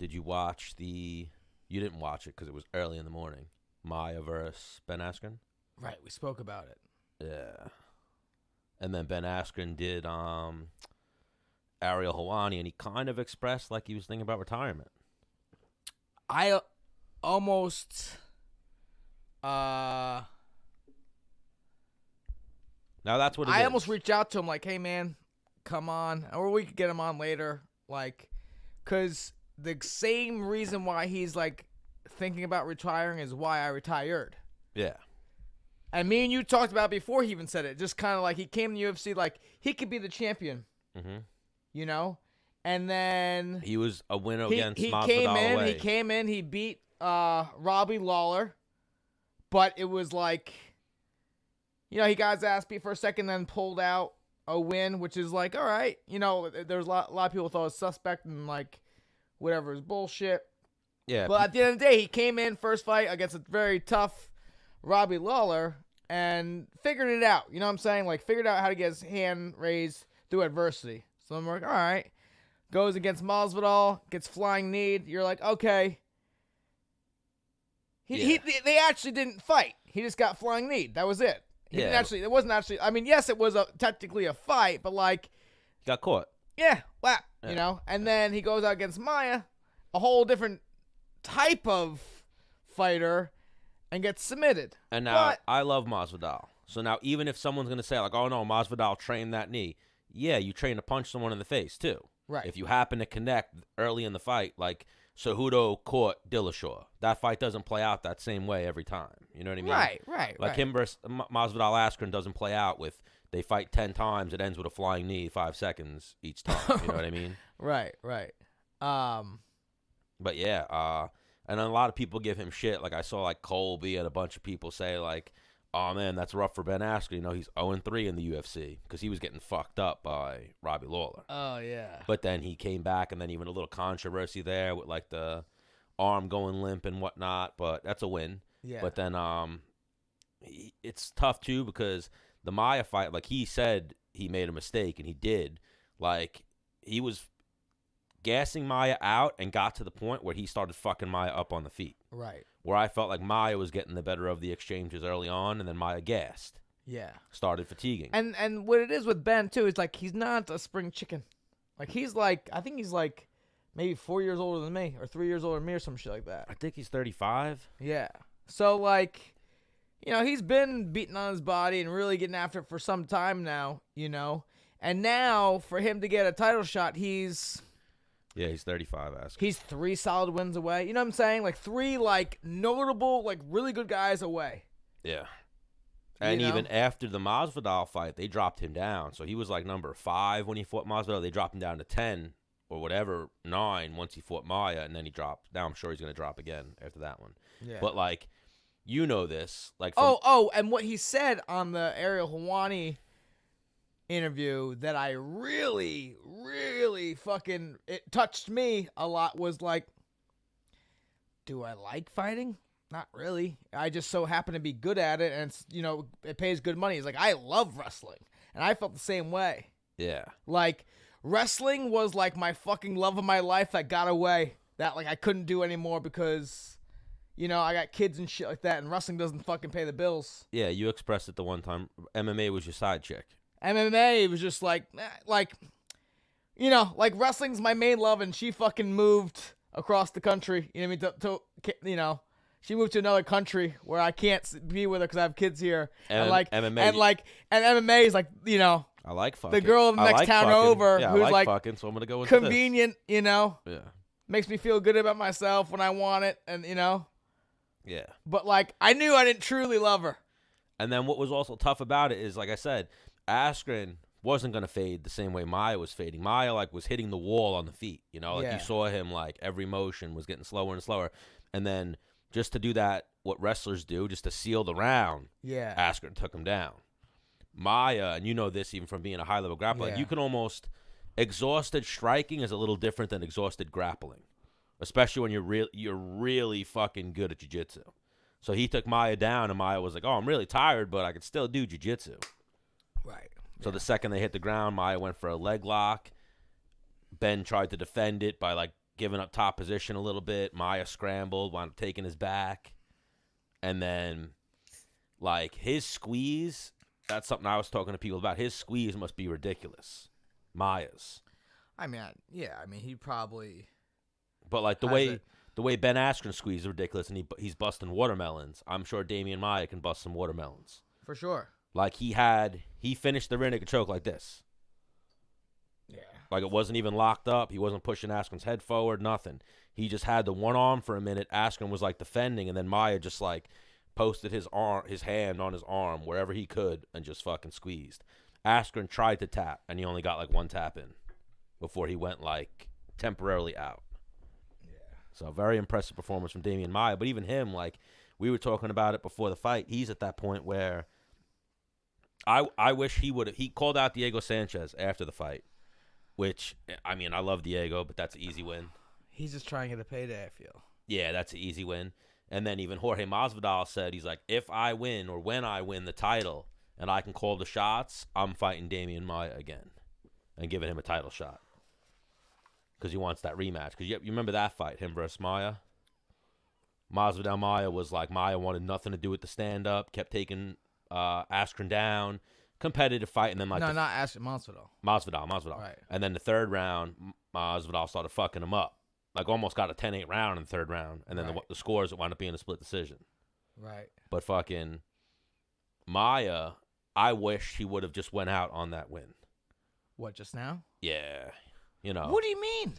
did you watch the? You didn't watch it because it was early in the morning. Maia versus Ben Askren. Right, we spoke about it. Yeah. And then Ben Askren did Ariel Helwani, and he kind of expressed like he was thinking about retirement. I almost now that's what it is. I almost reached out to him like, hey man, come on, or we could get him on later, like, cause the same reason why he's like thinking about retiring is why I retired. Yeah. And me and you talked about it before he even said it. Just kind of like he came to UFC like he could be the champion. Mm-hmm. You know? And then he was a winner against he Masvidal. He came in, he beat Robbie Lawler. But it was like, you know, he got his ass beat for a second, then pulled out a win, which is like, all right. You know, there's a lot of people thought it was suspect and like whatever is bullshit. Yeah. But at the end of the day, he came in first fight against a very tough Robbie Lawler and figured it out. You know what I'm saying? Like, figured out how to get his hand raised through adversity. So I'm like, all right. Goes against Masvidal, gets flying kneed. You're like, okay. They actually didn't fight. He just got flying kneed. That was it. It wasn't actually, I mean, yes, it was technically a fight, but like. Got caught. Yeah, lap, you know? And then he goes out against Maia, a whole different type of fighter, and gets submitted. And now I love Masvidal. So now even if someone's going to say like, oh no, Masvidal trained that knee. Yeah, you train to punch someone in the face too. Right. If you happen to connect early in the fight, like Cejudo caught Dillashaw, that fight doesn't play out that same way every time. You know what I mean? Right. Like him versus Masvidal Askren doesn't play out with they fight 10 times, it ends with a flying knee 5 seconds each time. You know what I mean? Right. But yeah, and a lot of people give him shit. Like I saw like Colby and a bunch of people say like, oh man, that's rough for Ben Askren. You know, he's 0-3 in the UFC because he was getting fucked up by Robbie Lawler. Oh yeah. But then he came back, and then even a little controversy there with like the arm going limp and whatnot. But that's a win. Yeah. But then it's tough too because the Maia fight, like he said, he made a mistake, and he did. Like he was gassing Maia out and got to the point where he started fucking Maia up on the feet. Right. Where I felt like Maia was getting the better of the exchanges early on, and then Maia gassed. Yeah. Started fatiguing. And what it is with Ben too is like he's not a spring chicken. Like he's like, I think he's like maybe 4 years older than me or 3 years older than me or some shit like that. I think he's 35. Yeah. So like, you know, he's been beating on his body and really getting after it for some time now, you know. And now for him to get a title shot, he's 35, Askren. He's 3 solid wins away. You know what I'm saying? Like 3 like notable, like really good guys away. Yeah. And you know? even after the Masvidal fight, they dropped him down. So he was like number 5 when he fought Masvidal. They dropped him down to 10 or whatever, 9 once he fought Maia, and then he dropped. Now I'm sure he's going to drop again after that one. Yeah. But like, you know this. Like, and what he said on the Ariel Helwani interview that I really fucking, it touched me a lot was like, do I like fighting? Not really. I just so happen to be good at it, and it's, you know, it pays good money. He's like, I love wrestling, and I felt the same way. Yeah. Like wrestling was like my fucking love of my life that got away, that like I couldn't do anymore because, you know, I got kids and shit like that, and wrestling doesn't fucking pay the bills. Yeah, you expressed it the one time. MMA was your side chick. MMA was just like, you know, like wrestling's my main love, and she fucking moved across the country. You know what I mean? You know, she moved to another country where I can't be with her because I have kids here. And like MMA, and MMA is like, you know, I like fucking. The girl in the next town over who's like fucking, so I'm gonna go into convenient. This. You know, yeah, makes me feel good about myself when I want it, and you know, yeah. But like, I knew I didn't truly love her. And then what was also tough about it is, like I said, Askren wasn't going to fade the same way Maia was fading. Maia, like, was hitting the wall on the feet, you know? Like, you saw him, like, every motion was getting slower and slower. And then just to do that, what wrestlers do, just to seal the round, Askren took him down. Maia, and you know this even from being a high-level grappler, like, you can almost – exhausted striking is a little different than exhausted grappling, especially when you're really fucking good at jiu-jitsu. So he took Maia down, and Maia was like, oh, I'm really tired, but I could still do jiu-jitsu. Right. So the second they hit the ground, Maia went for a leg lock. Ben tried to defend it by, like, giving up top position a little bit. Maia scrambled, wound up taking his back. And then, like, his squeeze, that's something I was talking to people about. His squeeze must be ridiculous. Maia's. I mean, he probably. But, like, the way Ben Askren squeezed is ridiculous, and he's busting watermelons. I'm sure Demian Maia can bust some watermelons. For sure. Like, he finished the rear naked choke like this. Yeah. Like, it wasn't even locked up. He wasn't pushing Askren's head forward, nothing. He just had the one arm for a minute. Askren was, like, defending, and then Maia just, like, posted his hand on his arm wherever he could and just fucking squeezed. Askren tried to tap, and he only got, like, one tap in before he went, like, temporarily out. Yeah. So, very impressive performance from Demian Maia. But even him, like, we were talking about it before the fight. He's at that point where I wish he called out Diego Sanchez after the fight, which, I mean, I love Diego, but that's an easy win. He's just trying to get a payday, I feel. Yeah, that's an easy win. And then even Jorge Masvidal said, he's like, if I win or when I win the title and I can call the shots, I'm fighting Demian Maia again and giving him a title shot because he wants that rematch. Because you remember that fight, him versus Maia? Masvidal Maia was like, Maia wanted nothing to do with the stand-up, kept taking Askren down, competitive fight, and then like not Askren, Masvidal. Right. And then the third round, Masvidal started fucking him up, like almost got a 10-8 round in the third round, and then the scores wound up being a split decision. Right. But fucking Maia, I wish he would have just went out on that win. What, just now? Yeah, you know. What do you mean?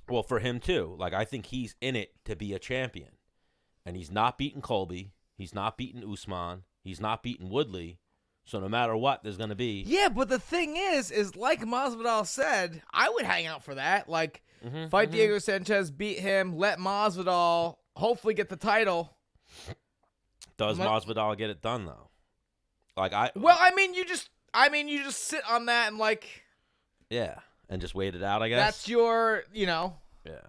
Well, for him too. Like, I think he's in it to be a champion, and he's not beating Colby. He's not beating Usman. He's not beating Woodley. So no matter what, there's going to be... Yeah, but the thing is like Masvidal said, I would hang out for that. Like, fight Diego Sanchez, beat him, let Masvidal hopefully get the title. Does Masvidal get it done, though? Like, you just sit on that and, like... Yeah, and just wait it out, I guess? That's your, Yeah.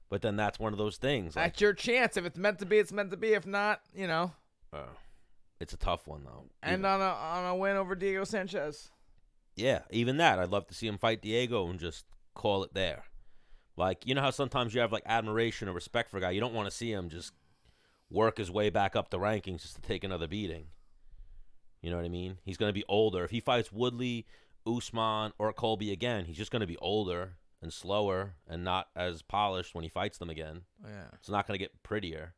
But then that's one of those things. Like, that's your chance. If it's meant to be, it's meant to be. If not, it's a tough one, though. And on a win over Diego Sanchez. Yeah, even that. I'd love to see him fight Diego and just call it there. Like, you know how sometimes you have, like, admiration or respect for a guy. You don't want to see him just work his way back up the rankings just to take another beating. You know what I mean? He's going to be older. If he fights Woodley, Usman, or Colby again, he's just going to be older and slower and not as polished when he fights them again. Yeah. It's not going to get prettier.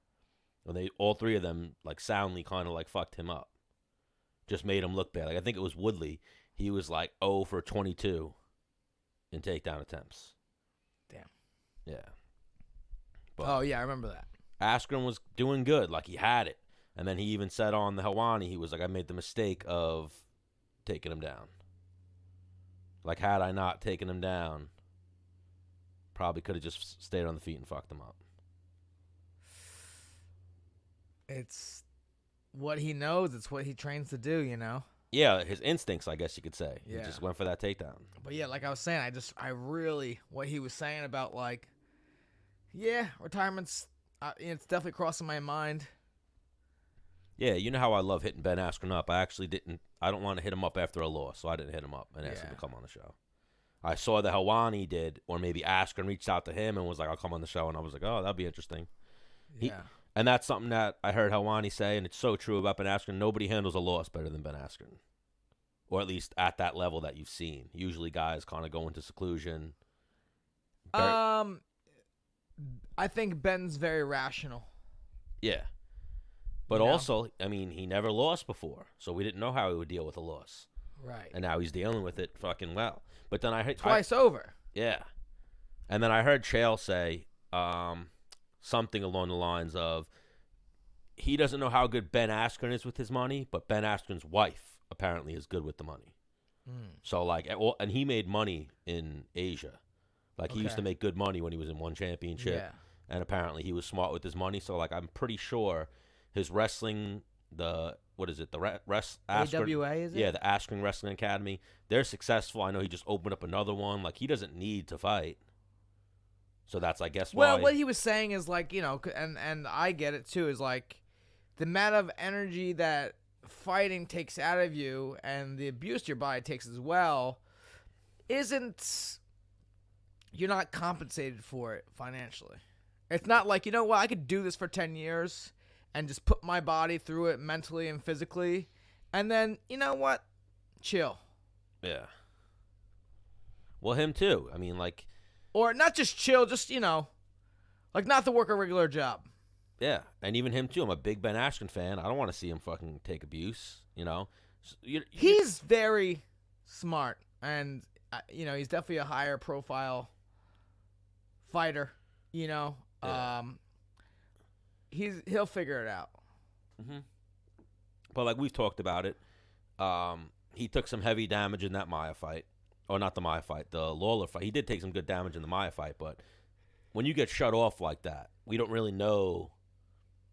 Well, all three of them, like, soundly kind of, like, fucked him up. Just made him look bad. Like, I think it was Woodley. He was, like, 0 for 22 in takedown attempts. Damn. Yeah. But yeah, I remember that. Askren was doing good. Like, he had it. And then he even said on the Helwani, he was like, I made the mistake of taking him down. Like, had I not taken him down, probably could have just stayed on the feet and fucked him up. It's what he knows. It's what he trains to do, you know? Yeah, his instincts, I guess you could say. Yeah. He just went for that takedown. But yeah, like I was saying, what he was saying about, like, yeah, retirement's, it's definitely crossing my mind. Yeah, you know how I love hitting Ben Askren up. I don't want to hit him up after a loss, so I didn't hit him up and asked him to come on the show. I saw the Helwani did, or maybe Askren reached out to him and was like, I'll come on the show, and I was like, oh, that'd be interesting. Yeah. And that's something that I heard Helwani say, and it's so true about Ben Askren. Nobody handles a loss better than Ben Askren, or at least at that level that you've seen. Usually guys kind of go into seclusion. I think Ben's very rational. Yeah. But also, I mean, he never lost before, so we didn't know how he would deal with a loss. Right. And now he's dealing with it fucking well. But then I heard... Twice over. Yeah. And then I heard Chael say something along the lines of, he doesn't know how good Ben Askren is with his money, but Ben Askren's wife apparently is good with the money. So, like, and he made money in Asia. Like, he used to make good money when he was in one championship. Yeah. And apparently he was smart with his money. So, like, I'm pretty sure his wrestling, AWA, is it? Yeah, the Askren Wrestling Academy. They're successful. I know he just opened up another one. Like, he doesn't need to fight. So that's, I guess, why. Well, what he was saying is, like, you know, and I get it, too, is, like, the amount of energy that fighting takes out of you and the abuse your body takes as well isn't you're not compensated for it financially. It's not like, you know what, I could do this for 10 years and just put my body through it mentally and physically, and then, you know what, chill. Yeah. Well, him too. I mean, like... Or not just chill, just, like not to work a regular job. Yeah, and even him too. I'm a big Ben Askren fan. I don't want to see him fucking take abuse, He's very smart, and, he's definitely a higher profile fighter, Yeah. He'll figure it out. Mm-hmm. But like we've talked about it, he took some heavy damage in that Maia fight. Or not the Maia fight, the Lawler fight. He did take some good damage in the Maia fight, but when you get shut off like that, we don't really know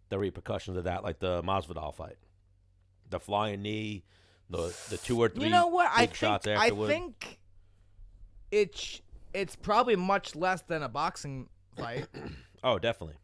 the repercussions of that, like the Masvidal fight. The flying knee, the 2 or 3 big shots afterward. I think it's probably much less than a boxing fight. Oh, definitely.